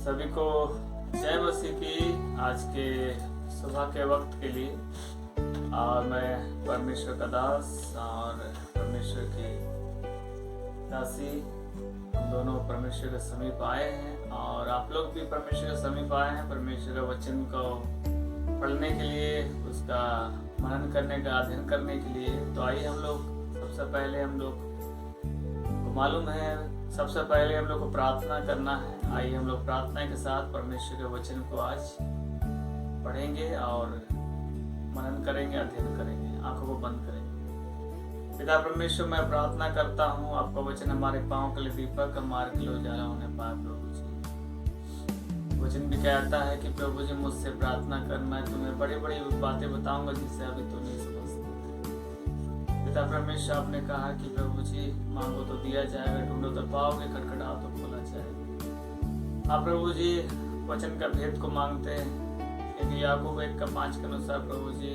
सभी को जय मसीह की आज के सुबह के वक्त के लिए। और मैं परमेश्वर का दास और परमेश्वर की दासी, हम दोनों परमेश्वर के समीप आए हैं और आप लोग भी परमेश्वर के समीप आए हैं परमेश्वर के वचन को पढ़ने के लिए, उसका मनन करने का, अध्ययन करने के लिए। तो आइए हम लोग सबसे पहले हम लोग को मालूम है सबसे पहले हम लोग को प्रार्थना करना है। आइए हम लोग प्रार्थना के साथ परमेश्वर के वचन को आज पढ़ेंगे और मनन करेंगे, अध्ययन करेंगे। आंखों को बंद करेंगे। पिता परमेश्वर, मैं प्रार्थना करता हूँ, आपका वचन हमारे पाँव के लिए दीपक, हमारे के लिए उजाला होने पाए। प्रभु जी, वचन भी कहता है कि प्रभु जी मुझसे प्रार्थना कर, मैं तुम्हें बड़ी बड़ी बातें बताऊंगा जिससे अभी तुम नहीं समझते। पिता परमेश्वर, आपने कहा कि प्रभु जी मांगो तो दिया जाएगा, ढूंढो तो पाओगे, खटखटाओ तो खोला जाएगा। आप प्रभु जी वचन का भेद को मांगते हैं, क्योंकि याकूब 1:5 के अनुसार प्रभु जी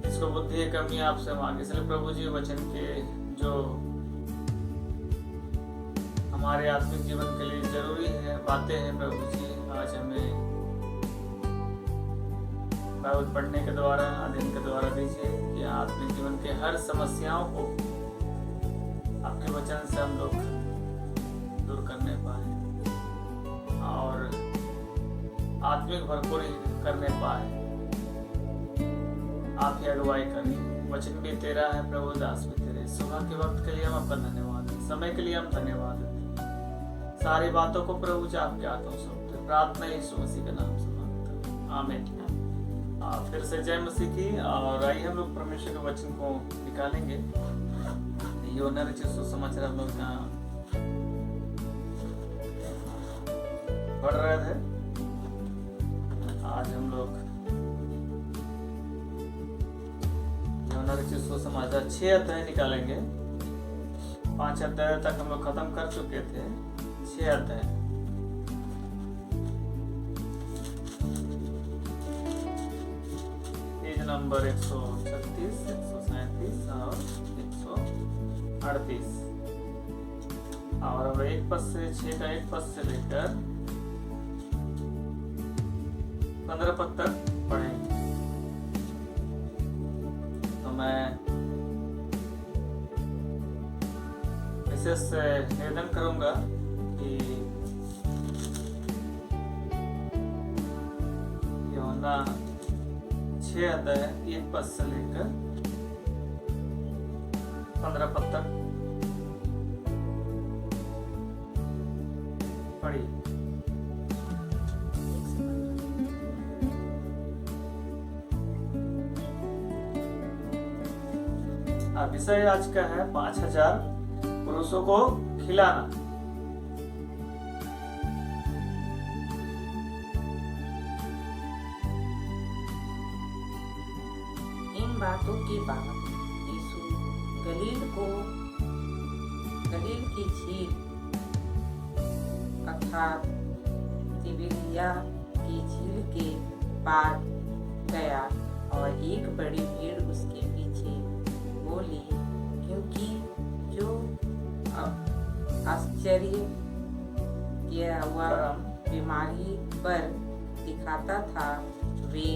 इसको बुद्धि की कमी आपसे मांगे। इसलिए प्रभु जी वचन के जो हमारे आत्मिक जीवन के लिए जरूरी है बातें हैं, प्रभु जी आज हमें बाइबल पढ़ने के द्वारा, अध्ययन के द्वारा दीजिए कि आत्मिक जीवन के हर समस्याओं को आपके वचन से हम लोग दूर करने पाए और आत्मिक भरपूरी करने पाए। आप ही अगुवाई करें। वचन भी तेरा है प्रभु, दास भी तेरे। सुबह के वक्त के लिए हम आपका धन्यवाद है, समय के लिए हम धन्यवाद देते हैं। सारी बातों को प्रभु जी आपके हाथों सौंपते। प्रार्थना यीशु मसीह के नाम से मांगते हैं, आमीन। फिर से जय मसीह की। और आइए हम लोग परमेश्वर के वचन को निकालेंगे। यूहन्ना रचित सुसमाचार हम लोग यहाँ पढ़ रहे थे। आज हम लोग यूहन्ना रचित सुसमाचार 6 अध्याय निकालेंगे। 5 अध्याय तक हम लोग खत्म कर चुके थे। 6 अध्याय नंबर 136, 137 और 138। और अब 1 पद से 6 का 1 पद से लेकर 15 पद तक पढ़ेंगे। तो मैं विशेष निवेदन करूंगा कि यूहन्ना 6 अध्याय 1 पद से लेकर 15 पद तक पढ़िए। विषय आज का है 5000 पुरुषों को खिलाना। बातों के बाद यीशु गलील की झील अर्थात तिबिरिया की झील के पार गया और एक बड़ी भीड़ उसके पीछे बोली, क्योंकि जो आश्चर्य किया हुआ बीमारी पर दिखाता था वे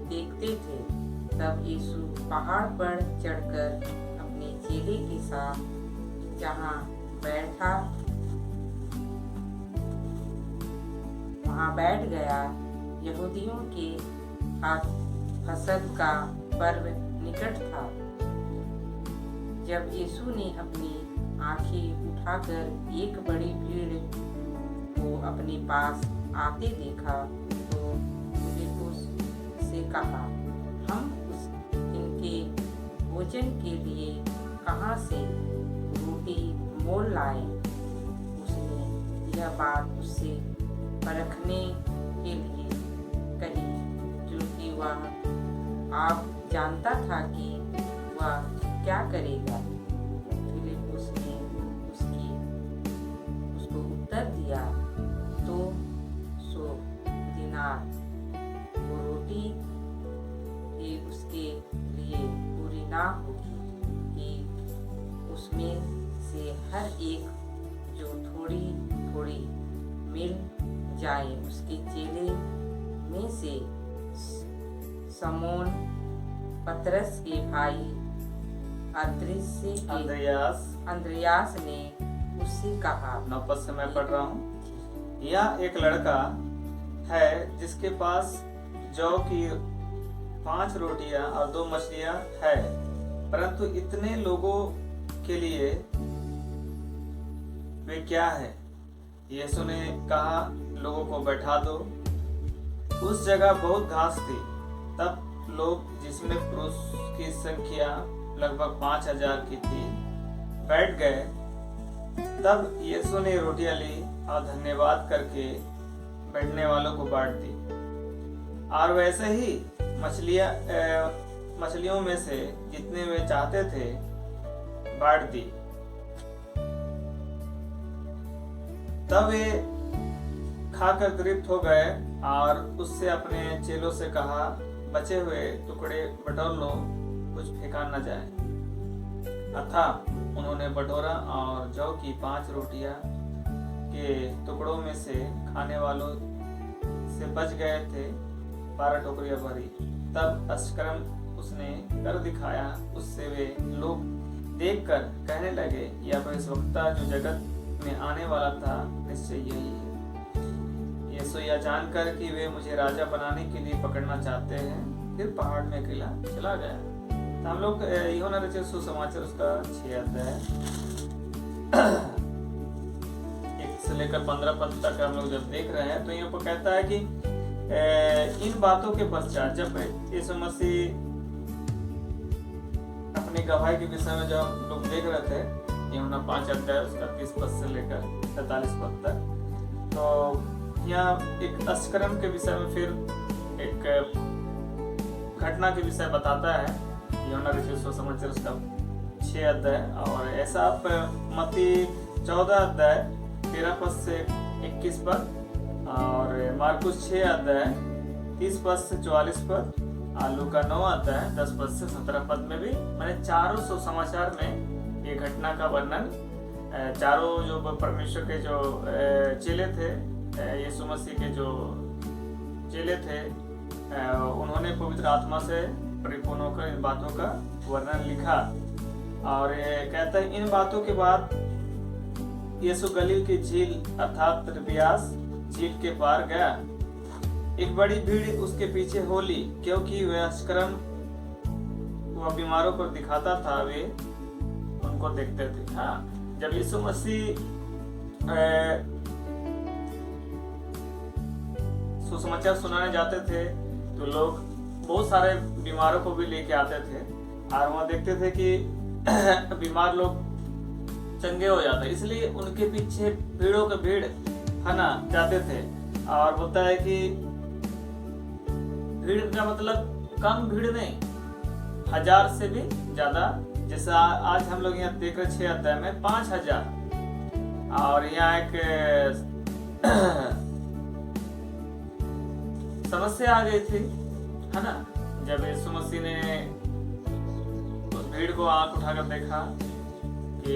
देखते थे। तब यीशु पहाड़ पर चढ़कर अपने चेले के साथ जहाँ बैठा वहाँ बैठ गया। यहूदियों के फसह का पर्व निकट था। जब यीशु ने अपनी आंखें उठाकर एक बड़ी भीड़ को अपने पास आते देखा तो कहा, हम इनके भोजन के लिए कहाँ से रोटी मोल लाए। उसने यह बात उससे परखने के लिए कही, क्योंकि वह आप जानता था कि वह क्या करेगा। फिलिप्पुस ने उसको उत्तर दिया, तो 100 दिनार वो रोटी उसके लिए पूरी ना होगी कि उसमें से हर एक जो थोड़ी थोड़ी मिल जाए। उसके चेले में से समोन पतरस के भाई अंद्रयास ने उससे कहा। 9 पद से मैं पढ़ रहा हूँ। यह एक लड़का है जिसके पास जौ की 5 रोटियां और 2 मछलियां है, परंतु इतने लोगों के लिए वे क्या है? यीशु ने कहा, लोगों को बैठा दो। उस जगह बहुत घास थी। तब लोग, जिसमें पुरुष की संख्या लगभग 5000 की थी, बैठ गए। तब यीशु ने रोटियां ली और धन्यवाद करके बैठने वालों को बांट दी, और वैसे ही मछलियों में से जितने वे चाहते थे बांट दी। तब वे खाकर तृप्त हो गए और उससे अपने चेलों से कहा, बचे हुए टुकड़े बटोर लो, कुछ फेंका न जाए। अतः उन्होंने बटोरा और जौ की 5 रोटियां के टुकड़ों में से खाने वालों से बच गए थे 12 टोकरियां भरी। तब अष्टकर्म उसने कर दिखाया। उससे वे लोग देखकर कहने लगे, यह भविष्यवक्ता जो जगत में आने वाला था निश्चय यही है। यीशु यह जानकर कि वे मुझे राजा बनाने के लिए पकड़ना चाहते हैं, फिर पहाड़ में अकेला चला गया। तो हम लोग यूहन्ना रचित सुसमाचार उसका 6 अध्याय 1 से लेकर 15 पद तक हम लोग जब देख रहे हैं, तो यहाँ पर कहता है कि इन बातों के पश्चात जब यीशु मसीह अपनी गवाही के विषय में जब लोग देख रहे थे, यूहन्ना 5 अध्याय उसका 30 पद से लेकर 47 पद तक, तो यहाँ एक अष्टकर्म के विषय में फिर एक घटना के विषय बताता है। यूहन्ना रचित सुसमाचार उसका 6 अध्याय, और ऐसा आप मत्ती 14 अध्याय 13 पद से 21 पद, और मार्कुस 6 अध्याय 30 पद से 44 पद, आलू का 9 अध्याय 10 पद से 17 पद में भी मैंने चारों सुसमाचार में ये घटना का वर्णन, चारों जो परमेश्वर के जो चेले थे, यीशु मसीह के जो चेले थे, उन्होंने पवित्र आत्मा से परिपूर्ण होकर इन बातों का वर्णन लिखा। और कहता है, इन बातों के बाद यीशु गलील की झील अर्थात तिबिरियास झील के पार गया। एक बड़ी भीड़ उसके पीछे हो ली, क्योंकि वह अष्टकर्म वह बीमारों पर दिखाता था, वे उनको देखते थे। हाँ, जब यीशु मसीह सुसमाचार सुनाने जाते थे तो लोग बहुत सारे बीमारों को भी लेके आते थे, और वहाँ देखते थे कि बीमार लोग चंगे हो जाते, इसलिए उनके पीछे भीड़ों के भीड़ है ना जाते थे। और होता है कि भीड़ का मतलब कम भीड़ नहीं, 1000 से भी ज्यादा। जैसा आज हम लोग यहाँ देख रहे 6 अध्याय में 5000, और यहाँ एक समस्या आ गई थी, है ना। जब यीशु मसीह ने उस भीड़ को आंख उठाकर देखा कि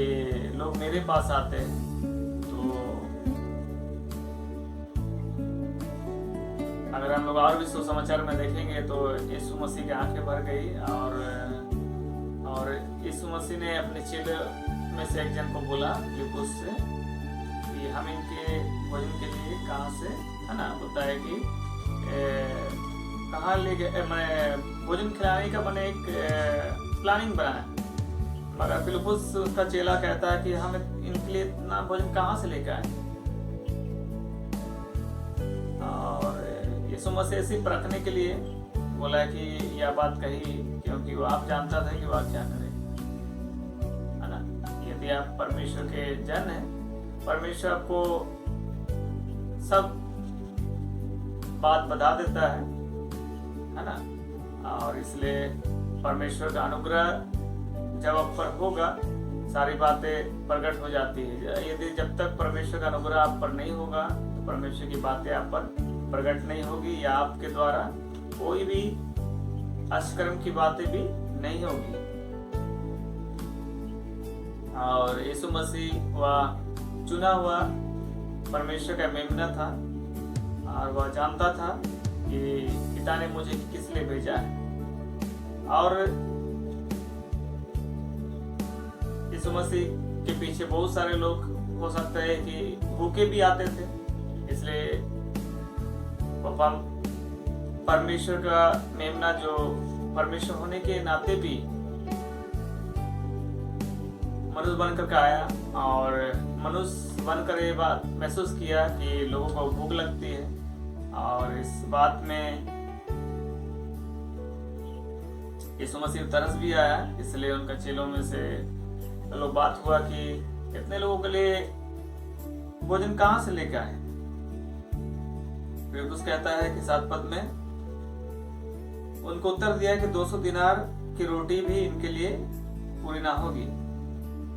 लोग मेरे पास आते हैं, तो अगर हम लोग और भी सुसमाचार में देखेंगे तो यीशु मसीह की आंखें भर गई, और यीशु मसीह ने अपने चेले में से एक जन को बोला फिलिप्पुस से कि हम इनके भोजन के लिए कहाँ से, है ना, होता है कि कहाँ ले गए, मैं भोजन खिलाने का मैंने एक प्लानिंग बनाया, मगर फिलिप्पुस उसका चेला कहता है कि हम इनके लिए इतना भोजन कहाँ से लेकर आए। और यीशु मसीह ऐसी परखने के लिए बोला कि यह बात कही, क्योंकि वो आप जानता था कि वह क्या करे, है ना। यदि आप परमेश्वर के जन हैं, परमेश्वर आपको सब बात बता देता है ना। और इसलिए परमेश्वर का अनुग्रह जब आप पर होगा, सारी बातें प्रकट हो जाती है। यदि जब तक परमेश्वर का अनुग्रह आप पर नहीं होगा, तो परमेश्वर की बातें आप पर प्रकट नहीं होगी, या आपके द्वारा कोई भी अष्टकर्म की बातें भी नहीं होगी। और यीशु मसीह वह चुना हुआ परमेश्वर का मेमना था और वह जानता था कि पिता ने मुझे किस लिए भेजा है। और यीशु मसीह के पीछे बहुत सारे लोग हो सकता है कि भूखे भी आते थे, इसलिए पापा परमेश्वर का मेमना जो परमेश्वर होने के नाते भी मनुष्य बनकर के आया और मनुष्य बनकर ये बात महसूस किया कि लोगों को भूख लगती है। और इस बात में यीशु मसीह तरस भी आया, इसलिए उनका चेलों में से लोग बात हुआ कि इतने लोगों के लिए भोजन कहाँ से लेकर आए। फिर कहता है कि 7 पद में उनको उत्तर दिया कि 200 दिनार की रोटी भी इनके लिए पूरी ना होगी।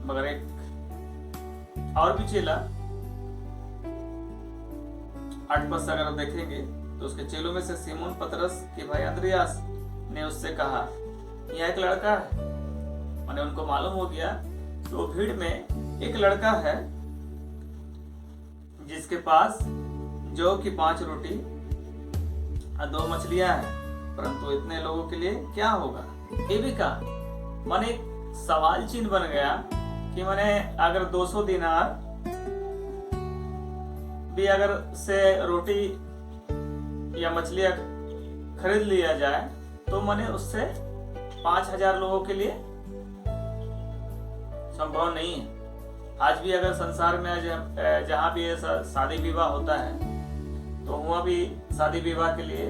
मगर एक और भी चेला 8 पद से अगर आप देखेंगे तो उसके चेलों में से सिमोन पतरस के भाई अंद्रियास ने उससे कहा, यह एक लड़का है। मैंने उनको मालूम हो गया तो भीड़ में एक लड़का है जिसके पास जौ की 5 रोटी और 2 मछलियां हैं, परंतु इतने लोगों के लिए क्या होगा। ये भी कहा, मन एक सवाल चिन्ह बन गया कि मैंने अगर 200 दिनार भी अगर से रोटी या मछलियां खरीद लिया जाए तो मैंने उससे 5000 लोगों के लिए संभव नहीं है। आज भी अगर संसार में जहाँ भी ऐसा शादी विवाह होता है तो वहाँ भी शादी विवाह के लिए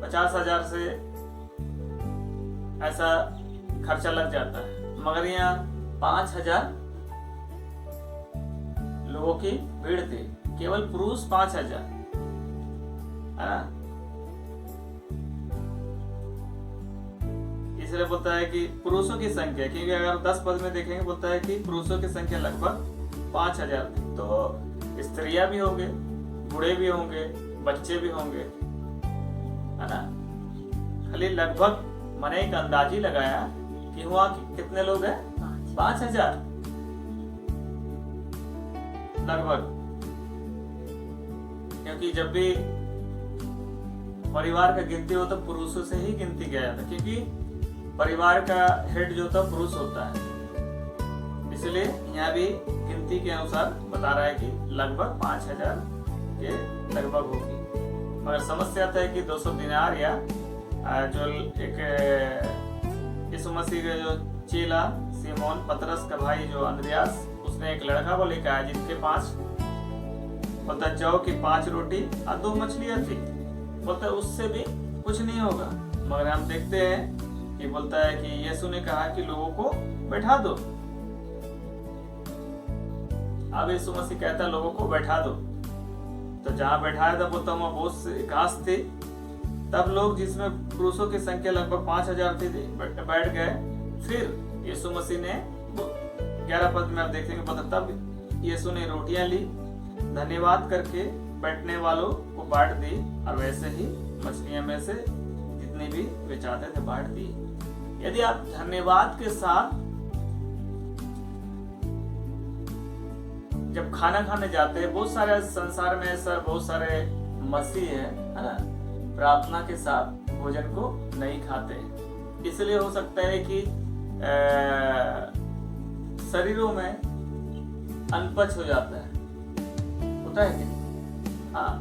50,000 से ऐसा खर्चा लग जाता है, मगर यहाँ 5,000 लोगों की भीड़ थी, केवल पुरुष 5,000 है ना। इसलिए बोलता है कि पुरुषों की संख्या, क्योंकि अगर 10 पद में देखेंगे बोलता है कि पुरुषों की संख्या लगभग 5,000 थी। तो स्त्रियां भी होंगे, बूढ़े भी होंगे, बच्चे भी होंगे, है ना। खाली लगभग मैंने एक अंदाजी लगाया कि वहाँ कितने लोग हैं, 5,000 लगभग। क्योंकि जब भी परिवार का गिनती हो तो पुरुषों से ही गिनती किया जाता, क्योंकि परिवार का हेड जो होता पुरुष होता है। इसलिए यहाँ भी गिनती के अनुसार बता रहा है कि लगभग 5,000 के लगभग होगी। मगर समस्या आता है कि 200 दिनार या जो एक यीशु मसीह का जो चेला सिमोन पतरस का भाई जो अंद्रियास, उसने एक लड़का को लेकर आया जिनके पास बोलता जौ की 5 रोटी और 2 मछलियां थी। बोलता उससे भी कुछ नहीं होगा। मगर हम देखते हैं कि बोलता है कि यीशु ने कहा कि लोगों को बैठा दो। अब यीशु मसीह कहता है लोगों को बैठा दो। तो जहां बैठाया था बोलता वहां बहुत से घास थे। तब लोग, जिसमें पुरुषों की संख्या लगभग 5,000 थी, बैठ गए। फिर यीशु मसीह ने 11 पद में आप देखेंगे बोलता तब यीशु ने रोटियां ली, धन्यवाद करके बैठने वालों को बांट दी, और वैसे ही मछलियां में से जितनी भी वे चाहते थे बांट दी। यदि आप धन्यवाद के साथ जब खाना खाने जाते हैं, बहुत सारे संसार में ऐसा बहुत सारे मसीह है ना, प्रार्थना के साथ भोजन को नहीं खाते। इसलिए हो सकता है कि शरीरों में अनपच हो जाता है, होता है कि हाँ।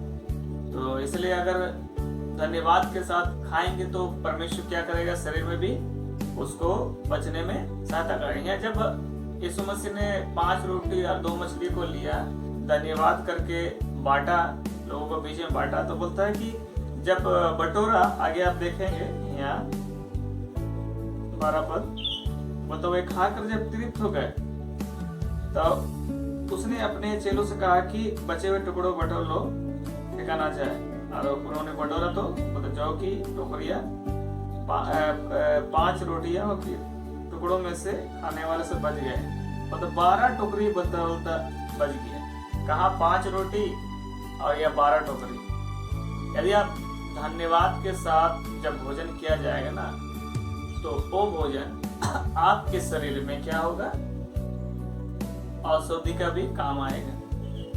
तो इसलिए अगर धन्यवाद के साथ खाएंगे तो परमेश्वर क्या करेगा, शरीर में भी उसको पचने में सहायता करेंगे। जब यीशु मसीह ने 5 रोटी और 2 मछली को लिया, धन्यवाद करके बांटा, लोगों को बीच में बांटा, तो बोलता है कि जब बटोरा, आगे आप देखेंगे यहाँ 12 पद, बोलता वे खाकर जब तृप्त हो गए तो उसने अपने चेलों से कहा कि बचे हुए टुकड़ों बटोर लो, फेंका ना जाए। और उन्होंने बटोरा तो मतलब जौ की टोकरियां 5 रोटियां टुकड़ों में से खाने वाले से बच गए, मतलब 12 टोकरी बच गया। कहा 5 रोटी और या 12 टोकरी। यदि आप धन्यवाद के साथ जब भोजन किया जाएगा ना, तो वो भोजन आपके शरीर में क्या होगा, औषधि का भी काम आएगा।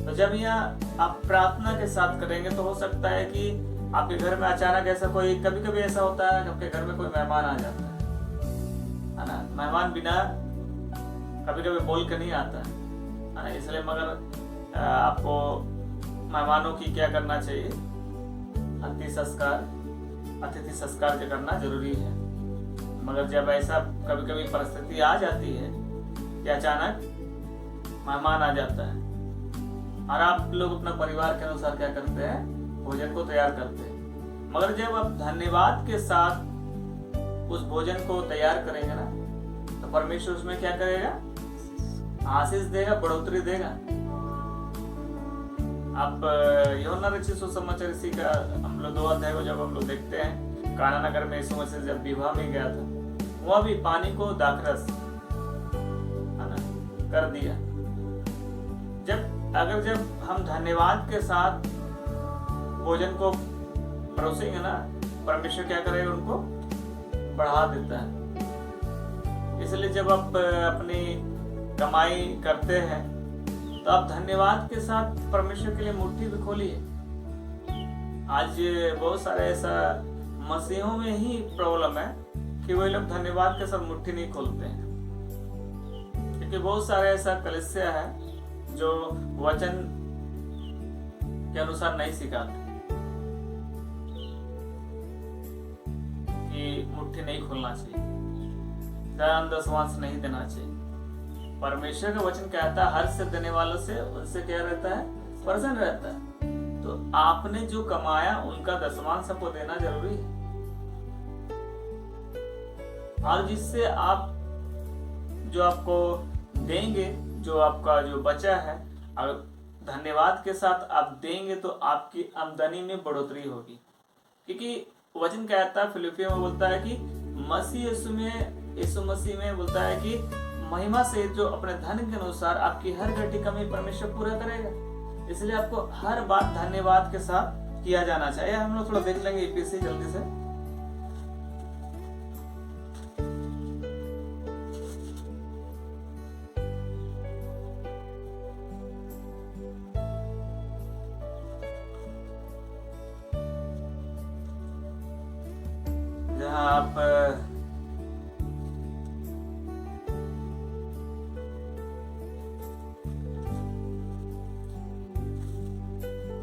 तो जब यह आप प्रार्थना के साथ करेंगे तो हो सकता है कि आपके घर में अचानक ऐसा कोई, कभी कभी ऐसा होता है कि आपके घर में कोई मेहमान आ जाता है ना। मेहमान बिना कभी कभी बोल कर नहीं आता है ना, इसलिए मगर आपको मेहमानों की क्या करना चाहिए, अतिथि संस्कार जो करना जरूरी है। मगर जब ऐसा कभी कभी परिस्थिति आ जाती है कि अचानक मेहमान आ जाता है और आप लोग अपना परिवार के अनुसार क्या करते हैं, भोजन को तैयार करते हैं। मगर जब आप धन्यवाद के साथ उस भोजन को तैयार करेंगे ना, तो परमेश्वर उसमें क्या करेगा, आशीष देगा, बढ़ोतरी देगा। आप यूहन्ना रचित सुसमाचार इसी का हम लोग 2 अध्याय को जब हम लोग देखते हैं, काना नगर में यीशु मसीह जब विवाह में गया था, वह भी पानी को दाखरस कर दिया। जब हम धन्यवाद के साथ भोजन को परोसेंगे ना, परमेश्वर क्या करेगा, उनको बढ़ा देता है। इसलिए जब आप अपनी कमाई करते हैं तो आप धन्यवाद के साथ परमेश्वर के लिए मुट्ठी भी खोलिए। आज बहुत सारे ऐसा मसीहों में ही प्रॉब्लम है कि वही लोग धन्यवाद के साथ मुट्ठी नहीं खोलते हैं, क्योंकि बहुत सारे ऐसा कलीसिया है जो वचन के अनुसार नहीं सिखाते कि मुट्ठी नहीं खोलना चाहिए, दान दशमांश नहीं देना चाहिए। परमेश्वर का वचन कहता है हर से देने वालों से उनसे क्या रहता है, प्रसन्न रहता है। तो आपने जो कमाया उनका दशमांश आपको देना जरूरी है, और जिससे आप जो आपको देंगे, जो आपका जो बचा है, अगर धन्यवाद के साथ आप देंगे तो आपकी आमदनी में बढ़ोतरी होगी। क्योंकि वचन कहता है, फिलिपियों में बोलता है कि यीशु मसीह में बोलता है कि महिमा से जो अपने धन के अनुसार आपकी हर घटी कमी परमेश्वर पूरा करेगा। इसलिए आपको हर बात धन्यवाद के साथ किया जाना चाहिए। हम लोग थोड़ा देख लेंगे ईपीसी जल्दी से। जहाँ आप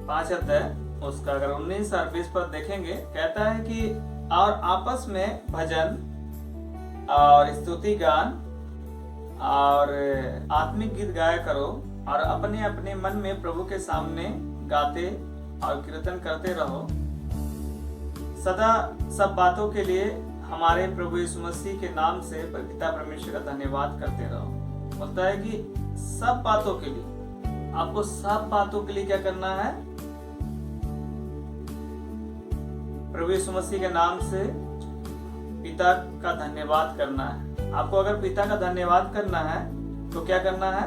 5 अध्याय उसका अगर 19 और 20 पर देखेंगे, कहता है कि और आपस में भजन और स्तुति गान और आत्मिक गीत गाया करो, और अपने अपने मन में प्रभु के सामने गाते और कीर्तन करते रहो। सदा सब बातों के लिए हमारे प्रभु यीशु मसीह के नाम से पिता परमेश्वर का धन्यवाद करते रहो। बोलता है कि सब बातों के लिए, आपको सब बातों के लिए क्या करना है, प्रभु यीशु मसीह के नाम से पिता का धन्यवाद करना है। आपको अगर पिता का धन्यवाद करना है तो क्या करना है,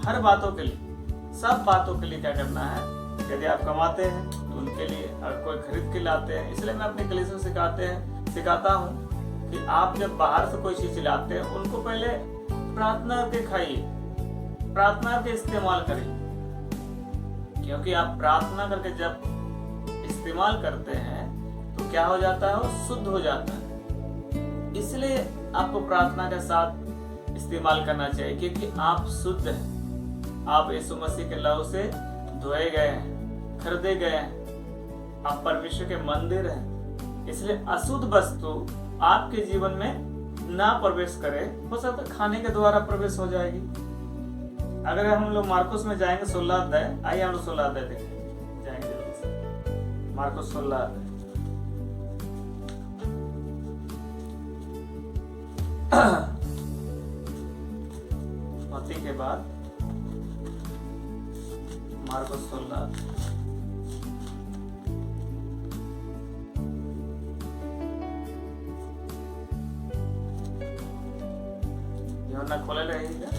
हर बातों के लिए, सब बातों के लिए क्या करना है। यदि आप कमाते हैं तो उनके लिए, अगर कोई खरीद के लाते हैं, इसलिए मैं अपने कलीसिया सिखाता हूँ कि आप जब बाहर से कोई चीज लाते हैं, उनको पहले प्रार्थना के खाइए, प्रार्थना के इस्तेमाल करिए। क्योंकि आप प्रार्थना करके जब इस्तेमाल करते हैं तो क्या हो जाता है, वो शुद्ध हो जाता है। इसलिए आपको प्रार्थना के साथ इस्तेमाल करना चाहिए, क्योंकि आप शुद्ध हैं, आप यीशु मसीह के लहू से धोए गए हैं, खरीदे गए हैं, आप परमेश्वर के मंदिर हैं। इसलिए अशुद्ध वस्तु आपके जीवन में ना प्रवेश करे, हो सकता है खाने के द्वारा प्रवेश हो जाएगी। अगर हम लोग मार्कुस में जाएंगे 16 अध्याय, आइए हम लोग 16 अध्याय देखें, जाएंगे जल्दी से मार्कुस 16 अध्याय। मत्ती के बाद मार्कुस 16 यूहन्ना खोले रहेगा।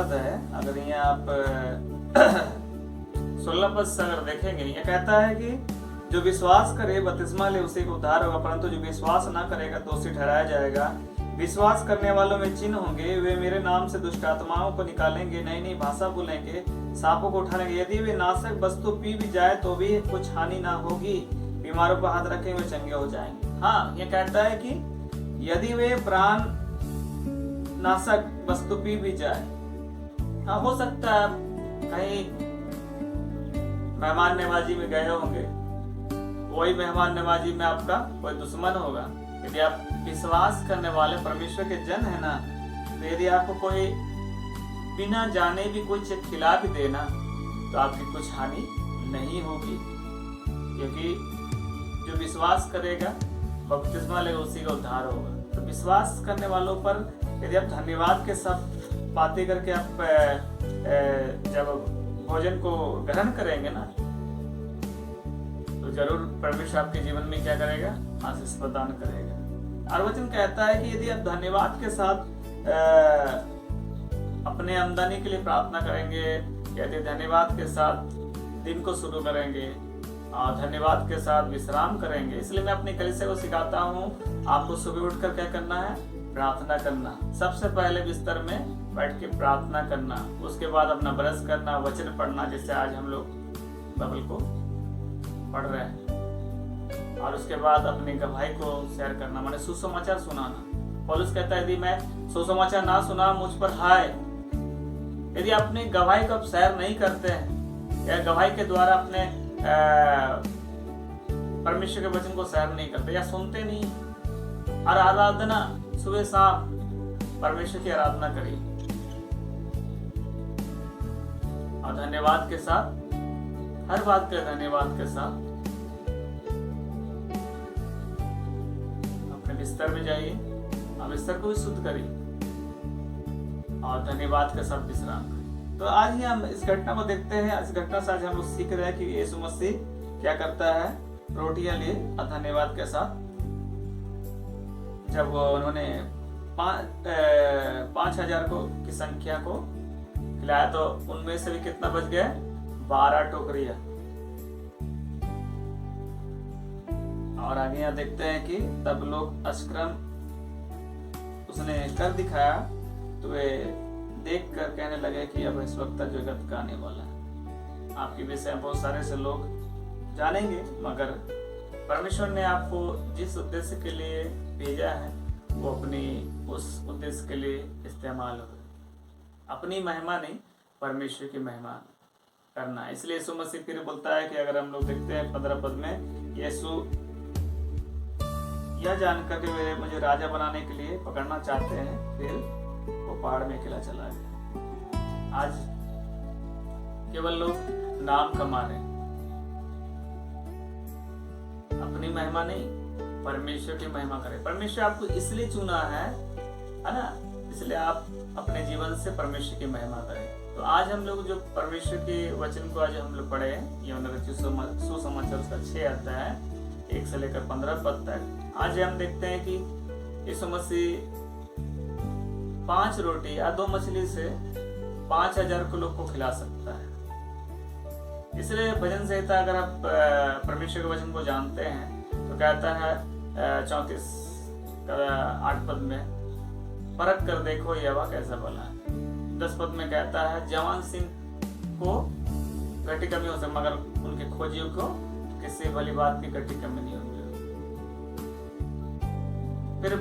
है, अगर यहाँ आप 16 पद से अगर देखेंगे, ये कहता है कि जो विश्वास करे बपतिस्मा ले उसी को उद्धार होगा, परंतु जो विश्वास ना करेगा तो उसे ठहराया जाएगा। विश्वास करने वालों में चिन्ह होंगे, वे मेरे नाम से दुष्ट आत्माओं को निकालेंगे, नई नई भाषा बोलेंगे, सांपों को उठा लेंगे, यदि वे नाशक वस्तु पी भी जाए तो भी कुछ हानि ना होगी, बीमारों पर हाथ रखेंगे वे चंगे हो जाएंगे। हाँ, ये कहता है कि यदि वे प्राण नाशक वस्तु पी भी जाए, हाँ हो सकता है कहीं मेहमान नवाजी में गए होंगे, वही मेहमान नवाजी में आपका कोई दुश्मन होगा। यदि आप विश्वास करने वाले परमेश्वर के जन है ना, तो यदि आपको कोई बिना जाने भी कुछ खिला भी देना तो आपकी कुछ हानि नहीं होगी, क्योंकि जो विश्वास करेगा बपतिस्मा लेगा उसी का उद्धार होगा। तो विश्वास करने वालों पर यदि आप धन्यवाद के साथ बातें करके आप जब भोजन को ग्रहण करेंगे ना, तो जरूर परमेश्वर आपके जीवन में क्या करेगा, आशीष प्रदान करेगा। और वचन कहता है कि यदि आप धन्यवाद के साथ अपने आमदनी के लिए प्रार्थना करेंगे, यदि धन्यवाद के साथ दिन को शुरू करेंगे और धन्यवाद के साथ विश्राम करेंगे। इसलिए मैं अपनी कलीसिया को सिखाता हूँ, आपको सुबह उठकर क्या करना है, प्रार्थना करना। सबसे पहले बिस्तर में बैठ के प्रार्थना करना, उसके बाद अपना ब्रश करना, वचन पढ़ना, जैसे आज हम लोग बाइबल को पढ़ रहे हैं, और उसके बाद अपनी गवाही को शेयर करना, माने सुसमाचार सुनाना। पौलुस कहता है यदि मैं सुसमाचार ना सुना मुझ पर हाय। यदि अपनी गवाही को आप शेयर नहीं करते हैं या गवाही के द्वारा अपने परमेश्वर के वचन को शेयर नहीं करते या सुनते नहीं, और आराधना सुबह शाम परमेश्वर की आराधना करिए और धन्यवाद के साथ, हर बात के धन्यवाद के साथ अपने बिस्तर में जाइए और बिस्तर को भी शुद्ध करिए और धन्यवाद के साथ विश्राम करिए। तो आज ही हम इस घटना को देखते हैं। इस घटना से आज हम लोग सीख रहे हैं कि यीशु मसीह क्या करता है, रोटियां लिए और धन्यवाद के साथ जब उन्होंने 5,000 की संख्या को खिलाया तो उनमें से भी कितना बच गया, 12 टोकरियां। और आगे यहाँ देखते हैं कि तब लोग अश्क्रम उसने कर दिखाया तो वे देख कर कहने लगे कि अब इस वक्त जगत का आने वाला है। आपके विषय में बहुत सारे से लोग जानेंगे, मगर परमेश्वर ने आपको जिस उद्देश्य के लिए भेजा है वो अपनी उस उद्देश्य के लिए इस्तेमाल हो। अपनी महिमा नहीं, परमेश्वर की महिमा करना है। इसलिए यीशु मसीह फिर बोलता है कि अगर हम लोग देखते हैं 15 पद में, यीशु यह जानकर के वे मुझे राजा बनाने के लिए पकड़ना चाहते हैं, फिर वो पहाड़ में अकेला चला गया। आज केवल लोग नाम कमा रहे हैं, अपनी महिमा नहीं, परमेश्वर की महिमा करें। परमेश्वर आपको इसलिए चुना है ना, इसलिए आप अपने जीवन से परमेश्वर की महिमा करें। तो आज हम लोग जो परमेश्वर के वचन को आज हम लोग पढ़े हैं, यूहन्ना सुसमाचार उसका 6 अध्याय है, 1 से लेकर 15 पद तक। आज हम देखते हैं कि यीशु मसीह 5 रोटी या 2 मछली से 5,000 को लोग को खिला सकता है। इसलिए भजन संहिता अगर आप परमेश्वर के वचन को जानते हैं तो कहता है 34 8 पद में, परख कर देखो यहोवा कैसा भला है। 10 पद में कहता है जवान सिंह को घटी कमी हो सकती, मगर उनके खोजियों को किसी भली बात की घटी कमी नहीं होगी। फिर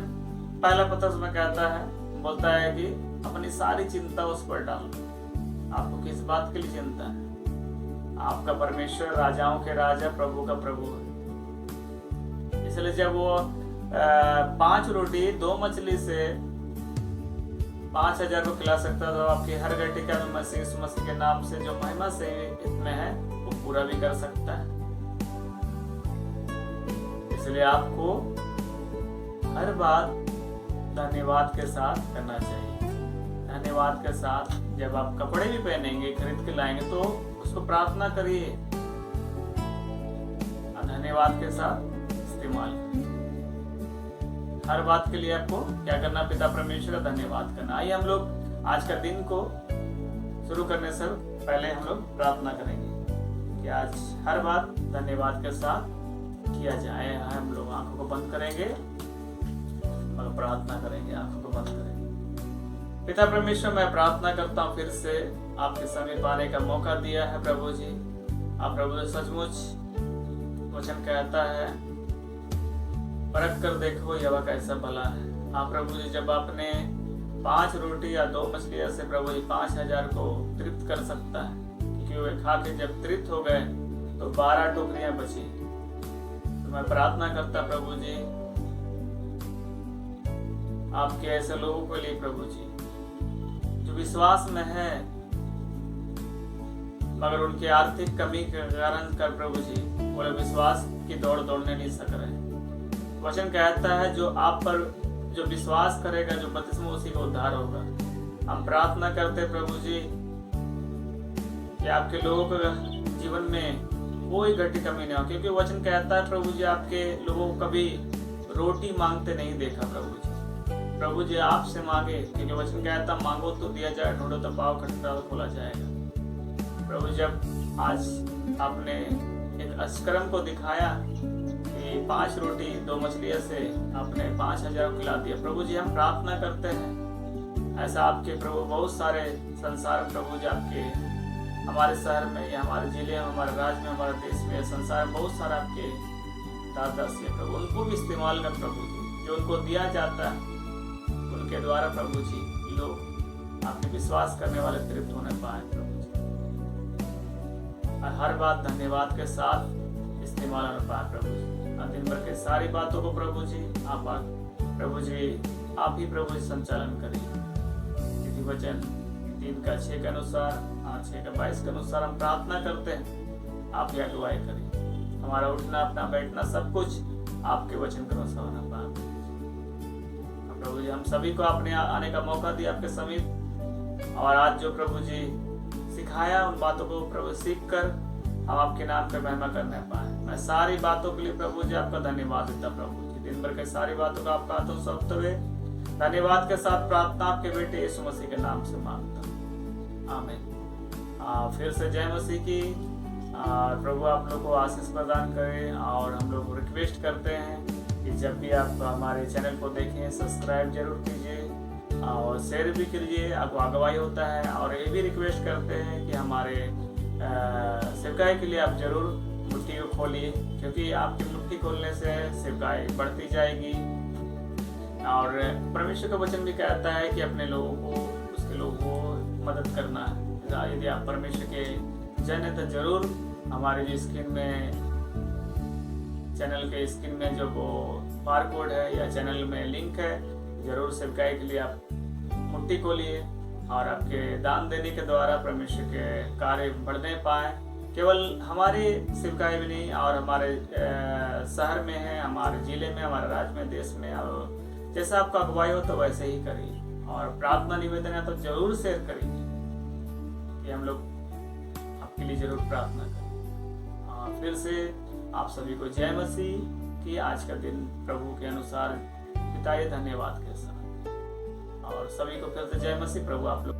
पहला पत्रस में कहता है, बोलता है कि अपनी सारी चिंता उस पर डाल। आपको किस बात के लिए चिंता है? आपका परमेश्वर राजाओं के राजा, प्रभु का प्रभु है। इसलिए जब वो 5 रोटी 2 मछली से 5,000 को खिला सकता, तो आपकी हर घटिका में मसीह के नाम से जो महिमा से इसमें है वो पूरा भी कर सकता है। इसलिए आपको हर बात धन्यवाद के साथ करना चाहिए। धन्यवाद के साथ जब आप कपड़े भी पहनेंगे, खरीद के लाएंगे, तो उसको प्रार्थना करिए, धन्यवाद के साथ इस्तेमाल करिए। हर बात के लिए आपको क्या करना, पिता परमेश्वर का धन्यवाद करना। आइए हम लोग आज का दिन को शुरू करने से पहले हम लोग प्रार्थना करेंगे कि आज हर बात धन्यवाद के साथ किया जाए। हम लोग आंखों को बंद करेंगे और प्रार्थना करेंगे, आंखों को बंद करेंगे। पिता परमेश्वर, मैं प्रार्थना करता हूँ फिर से आपके समीप आने का मौका दिया है प्रभु जी। आप प्रभु जी सचमुच वचन कहता है, परख कर देखो यह कैसा भला है। आप प्रभु जी जब आपने 5 रोटी या 2 मछलियां से प्रभु जी 5000 को तृप्त कर सकता है, क्योंकि वे खा के जब तृप्त हो गए तो 12 टोकरियां बची। तो मैं प्रार्थना करता प्रभु जी आपके ऐसे लोगों के लिए प्रभु जी जो विश्वास में है मगर उनकी आर्थिक कमी के कारण कर प्रभु जी वो विश्वास की दौड़ दौड़ने नहीं सक रहे। वचन कहता है जो आप पर जो विश्वास करेगा, जो बपतिस्मा उसी का उद्धार होगा। हम प्रार्थना करते प्रभु जी कि आपके लोगों के जीवन में कोई घटी कमी नहीं हो, क्योंकि वचन कहता है प्रभु जी आपके लोगों को कभी रोटी मांगते नहीं देखा प्रभु जी। प्रभु जी आपसे मांगे, क्योंकि वचन कहता मांगो तो दिया जाए, ढूंढो तो पाओ, खटखटाओ तो खोला जाएगा। प्रभु जब आज आपने एक अष्कर्म को दिखाया कि 5 रोटी 2 मछलियां से आपने 5000 को खिला दिया। प्रभु जी हम प्रार्थना करते हैं ऐसा आपके प्रभु बहुत सारे संसार प्रभु जी आपके हमारे शहर में या हमारे जिले में, हमारे राज्य में, हमारे देश में, संसार में बहुत सारा आपके दादा से प्रभु उनको भी इस्तेमाल कर प्रभु जी, जो उनको दिया जाता है उनके द्वारा प्रभु जी लोग आपके विश्वास करने वाले तृप्त होने पाए प्रभु जी। और हर बात धन्यवाद के साथ इस्तेमाल होने पाए प्रभु जी। दिन भर के सारी बातों को प्रभु जी आप ही प्रभु जी संचालन करिए। वचन 3:6 के अनुसार 6:22 के अनुसार हम प्रार्थना करते हैं, आप ही अगुवाई करिए। हमारा उठना अपना बैठना सब कुछ आपके वचन के अनुसार होना पाए प्रभु जी। हम सभी को अपने आने का मौका दिया आपके समीप, और आज जो प्रभु जी सिखाया उन बातों को प्रभु सीख कर हम आपके नाम पे महिमा करने पाए। मैं सारी बातों के लिए प्रभु जी आपका धन्यवाद देता प्रभु जी। दिन भर के सारी बातों का आपका हाथों सौंपते हुए धन्यवाद के साथ प्रार्थना आपके बेटे यीशु मसीह के नाम से मांगता हूं, आमीन। फिर से जय मसीह की। प्रभु आप लोग को आशीष प्रदान करें, और हम लोग रिक्वेस्ट करते हैं कि जब भी आप हमारे चैनल को देखें सब्सक्राइब जरूर कीजिए और शेयर भी कीजिए, आपको अगुवाई होता है। और ये भी रिक्वेस्ट करते हैं कि हमारे सेवकाई के लिए आप जरूर मुट्ठी को खोलिए, क्योंकि आपकी मुट्ठी खोलने से सेवकाई बढ़ती जाएगी। और परमेश्वर का वचन भी कहता है कि अपने लोगों को, उसके लोगों को मदद करना है। यदि आप परमेश्वर के जन है तो जरूर हमारे जो स्क्रीन में, चैनल के स्क्रीन में जो वो बार कोड है या चैनल में लिंक है, जरूर सेवकाई के लिए आप मुट्ठी खोलिए, और आपके दान देने के द्वारा परमेश्वर के कार्य बढ़ने पाए। केवल हमारे सेवकाई भी नहीं, और हमारे शहर में है, हमारे जिले में, हमारे राज्य में, देश में, और जैसा आपका अगुवाई हो तो वैसे ही करिए। और प्रार्थना निवेदन है तो जरूर शेयर करिए कि हम लोग आपके लिए जरूर प्रार्थना करें। और फिर से आप सभी को जय मसीह की। आज का दिन प्रभु के अनुसार बिताइए धन्यवाद के साथ, और सभी को फिर से जय मसीह। प्रभु आप लोग